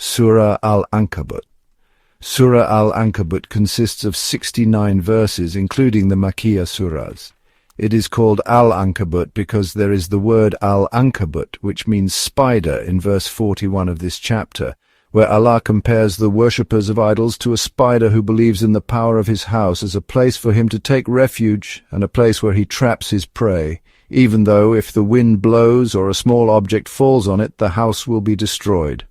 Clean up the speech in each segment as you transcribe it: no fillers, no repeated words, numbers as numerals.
Surah Al Ankabut. Surah Al Ankabut consists of 69 verses, including the Makkiyah surahs. It is called Al Ankabut because there is the word al-Ankabut, which means spider, in verse 41 of this chapter, where Allah compares the worshippers of idols to a spider who believes in the power of his house as a place for him to take refuge and a place where he traps his prey, even though if the wind blows or a small object falls on it, the house will be destroyed.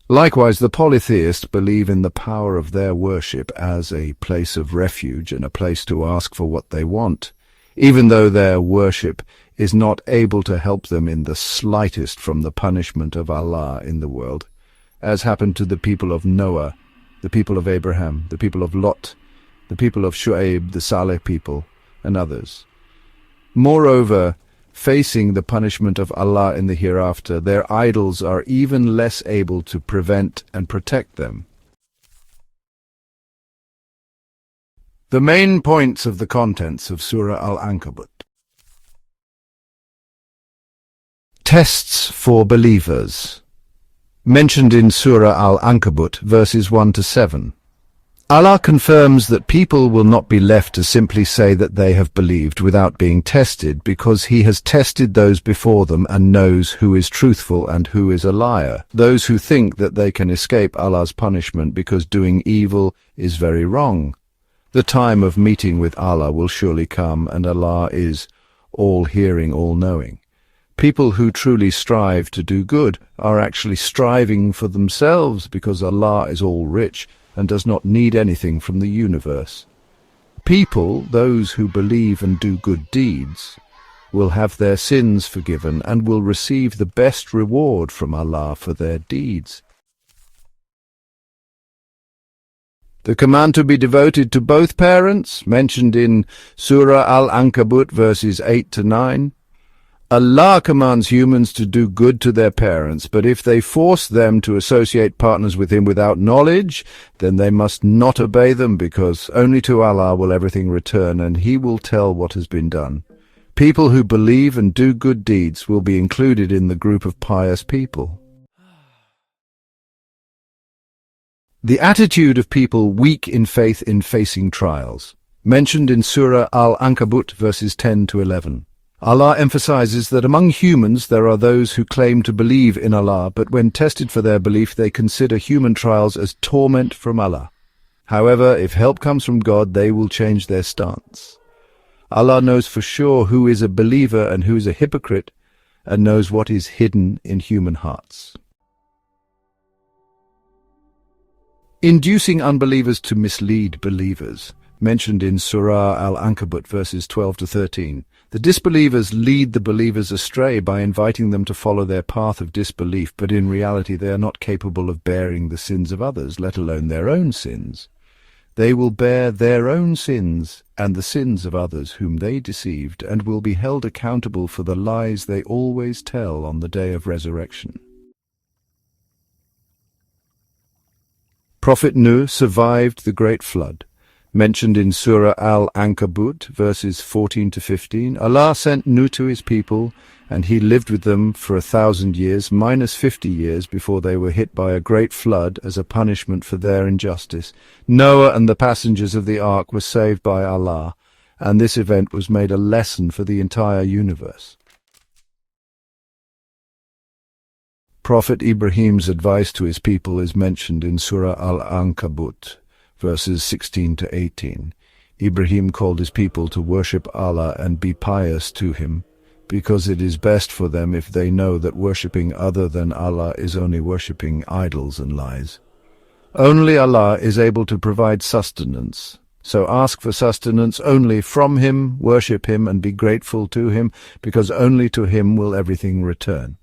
Likewise, the polytheists believe in the power of their worship as a place of refuge and a place to ask for what they want, even though their worship is not able to help them in the slightest from the punishment of Allah in the world, as happened to the people of Noah, the people of Abraham, the people of Lot, the people of Shu'aib, the Saleh people, and others. Moreover, facing the punishment of Allah in the hereafter, their idols are even less able to prevent and protect them. The main points of the contents of Surah Al Ankabut. Tests for believers. Mentioned in Surah Al Ankabut, verses 1 to 7. Allah confirms that people will not be left to simply say that they have believed without being tested, because He has tested those before them and knows who is truthful and who is a liar. Those who think that they can escape Allah's punishment because doing evil is very wrong. The time of meeting with Allah will surely come, and Allah is all-hearing, all-knowing. People who truly strive to do good are actually striving for themselves, because Allah is all-rich and does not need anything from the universe. People, those who believe and do good deeds, will have their sins forgiven and will receive the best reward from Allah for their deeds. The command to be devoted to both parents, mentioned in Surah Al Ankabut, verses 8 to 9. Allah commands humans to do good to their parents, but if they force them to associate partners with Him without knowledge, then they must not obey them, because only to Allah will everything return, and He will tell what has been done. People who believe and do good deeds will be included in the group of pious people. The attitude of people weak in faith in facing trials, mentioned in Surah Al Ankabut, verses 10 to 11. Allah emphasizes that among humans there are those who claim to believe in Allah, but when tested for their belief they consider human trials as torment from Allah. However, if help comes from God, they will change their stance. Allah knows for sure who is a believer and who is a hypocrite, and knows what is hidden in human hearts. Inducing unbelievers to mislead believers, mentioned in Surah Al Ankabut, verses 12 to 13. The disbelievers lead the believers astray by inviting them to follow their path of disbelief, but in reality they are not capable of bearing the sins of others, let alone their own sins. They will bear their own sins and the sins of others whom they deceived, and will be held accountable for the lies they always tell on the day of resurrection. Prophet Nuh survived the great flood. Mentioned in Surah Al Ankabut, verses 14 to 15, Allah sent Nuh to his people, and he lived with them for 1,000 years, minus 50 years before they were hit by a great flood as a punishment for their injustice. Noah and the passengers of the ark were saved by Allah, and this event was made a lesson for the entire universe. Prophet Ibrahim's advice to his people is mentioned in Surah Al Ankabut, verses 16 to 18. Ibrahim called his people to worship Allah and be pious to Him, because it is best for them if they know that worshipping other than Allah is only worshipping idols and lies. Only Allah is able to provide sustenance, so ask for sustenance only from Him, worship Him and be grateful to Him, because only to Him will everything return.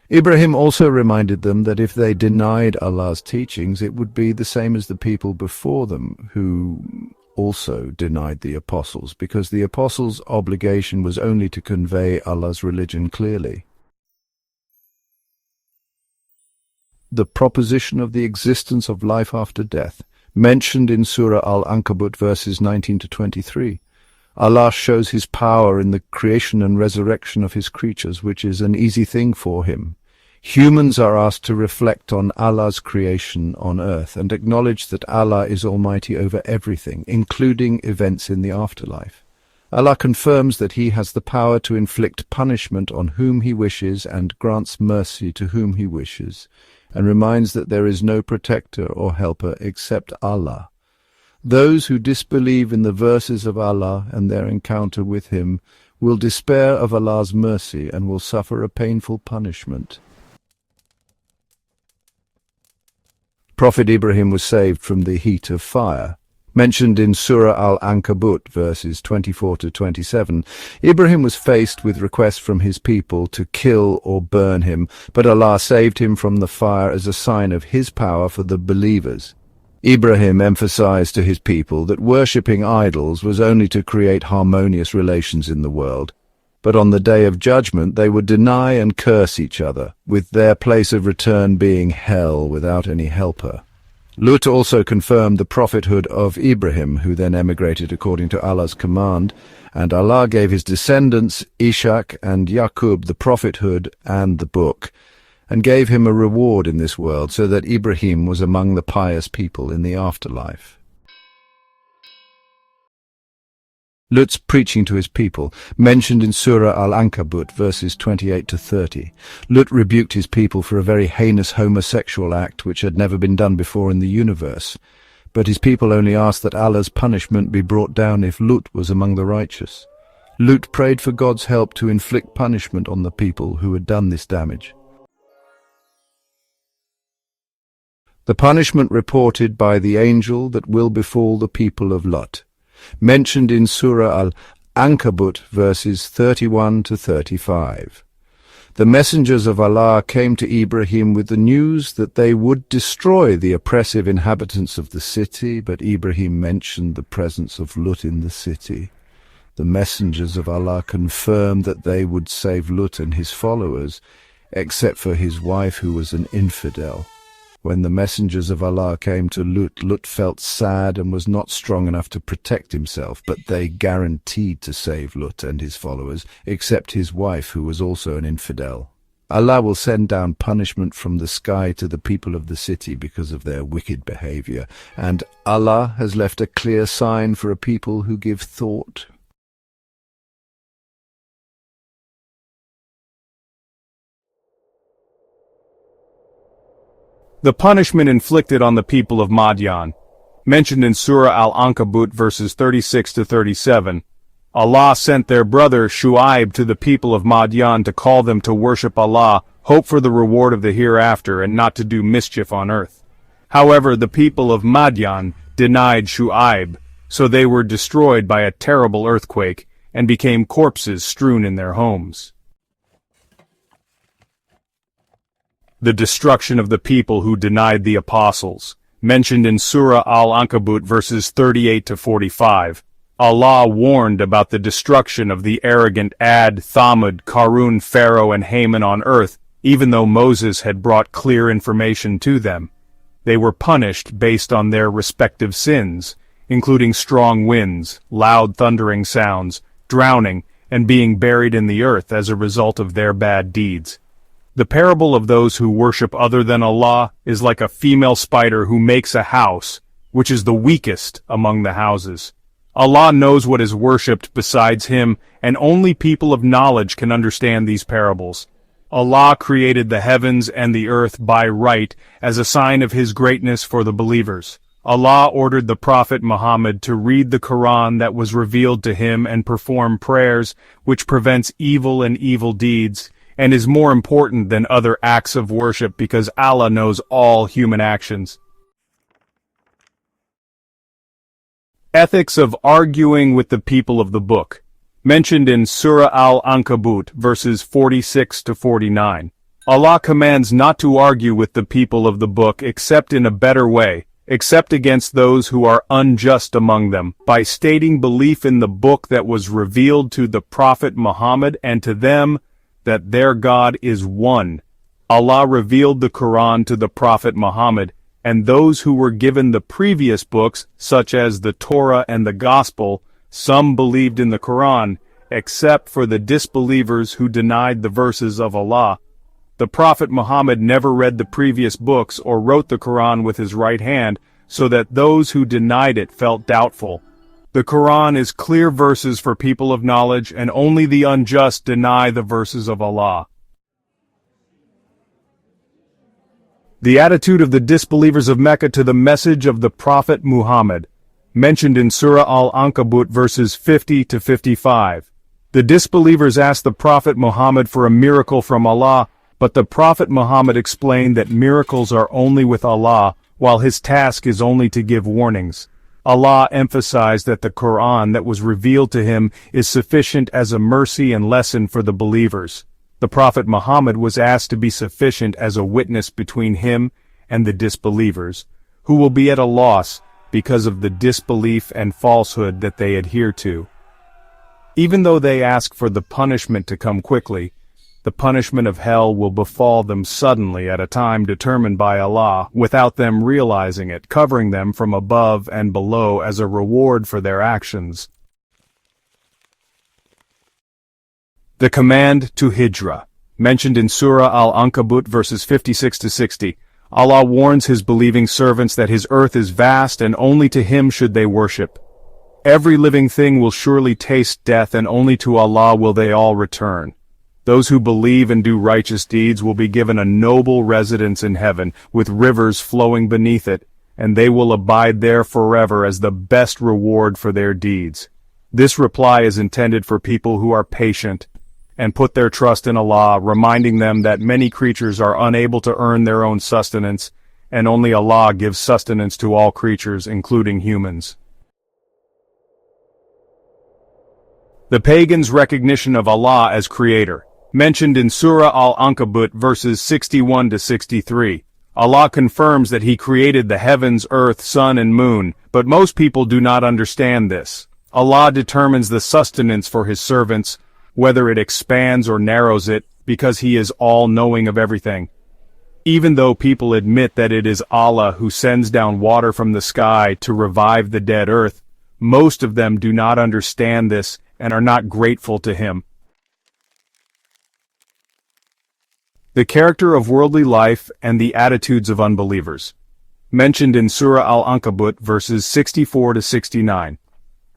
Ibrahim also reminded them that if they denied Allah's teachings, it would be the same as the people before them, who also denied the apostles, because the apostles' obligation was only to convey Allah's religion clearly. The proposition of the existence of life after death, mentioned in Surah Al Ankabut, verses 19 to 23. Allah shows His power in the creation and resurrection of His creatures, which is an easy thing for Him. Humans are asked to reflect on Allah's creation on earth and acknowledge that Allah is almighty over everything, including events in the afterlife. Allah confirms that He has the power to inflict punishment on whom He wishes and grants mercy to whom He wishes, and reminds that there is no protector or helper except Allah. Those who disbelieve in the verses of Allah and their encounter with Him will despair of Allah's mercy and will suffer a painful punishment. Prophet Ibrahim was saved from the heat of fire. Mentioned in Surah Al Ankabut, verses 24 to 27, Ibrahim was faced with requests from his people to kill or burn him, but Allah saved him from the fire as a sign of His power for the believers. Ibrahim emphasized to his people that worshipping idols was only to create harmonious relations in the world, but on the day of judgment they would deny and curse each other, with their place of return being hell without any helper. Lut also confirmed the prophethood of Ibrahim, who then emigrated according to Allah's command, and Allah gave his descendants, Ishaq and Yaqub, the prophethood and the book, and gave him a reward in this world, so that Ibrahim was among the pious people in the afterlife. Lut's preaching to his people, mentioned in Surah Al Ankabut, verses 28 to 30. Lut rebuked his people for a very heinous homosexual act which had never been done before in the universe. But his people only asked that Allah's punishment be brought down if Lut was among the righteous. Lut prayed for God's help to inflict punishment on the people who had done this damage. The punishment reported by the angel that will befall the people of Lot, mentioned in Surah Al Ankabut, verses 31 to 35. The messengers of Allah came to Ibrahim with the news that they would destroy the oppressive inhabitants of the city, but Ibrahim mentioned the presence of Lut in the city. The messengers of Allah confirmed that they would save Lut and his followers, except for his wife who was an infidel. When the messengers of Allah came to Lut, Lut felt sad and was not strong enough to protect himself, but they guaranteed to save Lut and his followers, except his wife, who was also an infidel. Allah will send down punishment from the sky to the people of the city because of their wicked behavior, and Allah has left a clear sign for a people who give thought. The punishment inflicted on the people of Madian, mentioned in Surah Al Ankabut verses 36 to 37. Allah sent their brother Shu'aib to the people of Madian to call them to worship Allah, hope for the reward of the hereafter, and not to do mischief on earth. However, the people of Madian denied Shu'aib, so they were destroyed by a terrible earthquake, and became corpses strewn in their homes. The destruction of the people who denied the apostles, mentioned in Surah Al Ankabut verses 38 to 45. Allah warned about the destruction of the arrogant Ad, Thamud, Qarun, Pharaoh, and Haman on earth, even though Moses had brought clear information to them. They were punished based on their respective sins, including strong winds, loud thundering sounds, drowning, and being buried in the earth as a result of their bad deeds. The parable of those who worship other than Allah is like a female spider who makes a house, which is the weakest among the houses. Allah knows what is worshipped besides Him, and only people of knowledge can understand these parables. Allah created the heavens and the earth by right as a sign of His greatness for the believers. Allah ordered the Prophet Muhammad to read the Quran that was revealed to him and perform prayers, which prevents evil and evil deeds, and is more important than other acts of worship because Allah knows all human actions. Ethics of arguing with the people of the book, mentioned in Surah Al Ankabut, verses 46 to 49. Allah commands not to argue with the people of the book except in a better way, except against those who are unjust among them, by stating belief in the book that was revealed to the Prophet Muhammad and to them, that their God is one. Allah revealed the Quran to the Prophet Muhammad, and those who were given the previous books, such as the Torah and the Gospel, some believed in the Quran, except for the disbelievers who denied the verses of Allah. The Prophet Muhammad never read the previous books or wrote the Quran with his right hand, so that those who denied it felt doubtful. The Quran is clear verses for people of knowledge, and only the unjust deny the verses of Allah. The attitude of the disbelievers of Mecca to the message of the Prophet Muhammad, mentioned in Surah Al Ankabut verses 50 to 55. The disbelievers asked the Prophet Muhammad for a miracle from Allah, but the Prophet Muhammad explained that miracles are only with Allah, while his task is only to give warnings. Allah emphasized that the Quran that was revealed to him is sufficient as a mercy and lesson for the believers. The Prophet Muhammad was asked to be sufficient as a witness between him and the disbelievers, who will be at a loss because of the disbelief and falsehood that they adhere to. Even though they ask for the punishment to come quickly, the punishment of hell will befall them suddenly at a time determined by Allah, without them realizing it, covering them from above and below as a reward for their actions. The command to Hijrah, mentioned in Surah Al Ankabut verses 56 to 60. Allah warns his believing servants that his earth is vast and only to him should they worship. Every living thing will surely taste death, and only to Allah will they all return. Those who believe and do righteous deeds will be given a noble residence in heaven, with rivers flowing beneath it, and they will abide there forever as the best reward for their deeds. This reply is intended for people who are patient and put their trust in Allah, reminding them that many creatures are unable to earn their own sustenance, and only Allah gives sustenance to all creatures, including humans. The pagans' recognition of Allah as Creator, mentioned in Surah Al Ankabut verses 61 to 63. Allah confirms that He created the heavens, earth, sun and moon, but most people do not understand this. Allah determines the sustenance for His servants, whether it expands or narrows it, because He is all-knowing of everything. Even though people admit that it is Allah who sends down water from the sky to revive the dead earth, most of them do not understand this and are not grateful to Him. The character of worldly life and the attitudes of unbelievers, mentioned in Surah Al Ankabut verses 64 to 69.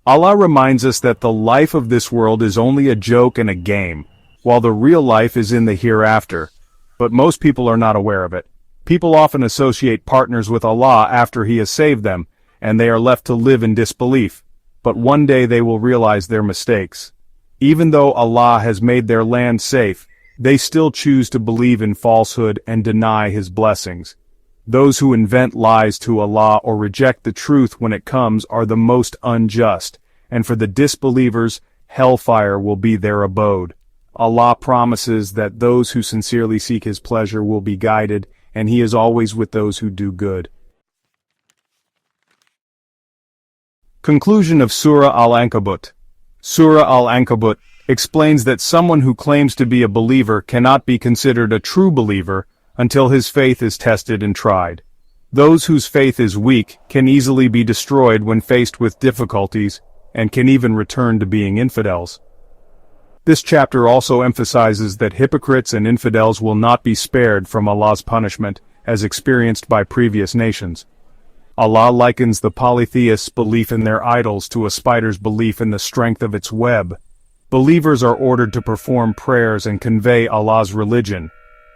Allah reminds us that the life of this world is only a joke and a game, while the real life is in the hereafter, but most people are not aware of it. People often associate partners with Allah after He has saved them, and they are left to live in disbelief, but one day they will realize their mistakes. Even though Allah has made their land safe, they still choose to believe in falsehood and deny His blessings. Those who invent lies to Allah or reject the truth when it comes are the most unjust, and for the disbelievers, hellfire will be their abode. Allah promises that those who sincerely seek His pleasure will be guided, and He is always with those who do good. Conclusion of Surah Al Ankabut. Surah Al Ankabut explains that someone who claims to be a believer cannot be considered a true believer until his faith is tested and tried. Those whose faith is weak can easily be destroyed when faced with difficulties, and can even return to being infidels. This chapter also emphasizes that hypocrites and infidels will not be spared from Allah's punishment, as experienced by previous nations. Allah likens the polytheists' belief in their idols to a spider's belief in the strength of its web. Believers are ordered to perform prayers and convey Allah's religion,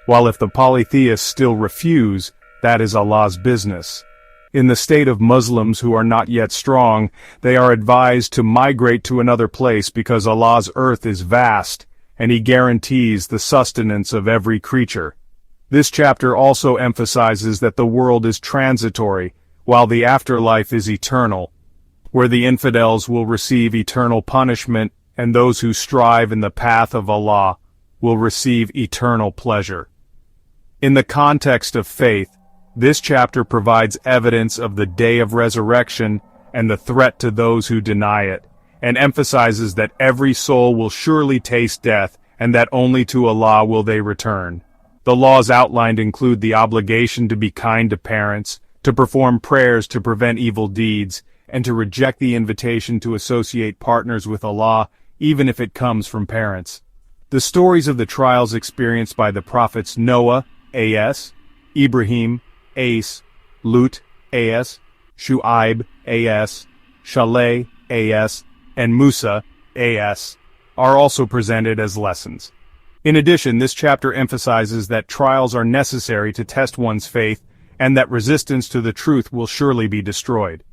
while if the polytheists still refuse, that is Allah's business. In the state of Muslims who are not yet strong, they are advised to migrate to another place because Allah's earth is vast, and He guarantees the sustenance of every creature. This chapter also emphasizes that the world is transitory, while the afterlife is eternal, where the infidels will receive eternal punishment, and those who strive in the path of Allah will receive eternal pleasure. In the context of faith, this chapter provides evidence of the day of resurrection and the threat to those who deny it, and emphasizes that every soul will surely taste death, and that only to Allah will they return. The laws outlined include the obligation to be kind to parents, to perform prayers to prevent evil deeds, and to reject the invitation to associate partners with Allah, even if it comes from parents. The stories of the trials experienced by the prophets Noah, A.S., Ibrahim, A.S., Lut, A.S., Shu'aib, A.S., Saleh, A.S., and Musa, A.S., are also presented as lessons. In addition, this chapter emphasizes that trials are necessary to test one's faith and that resistance to the truth will surely be destroyed.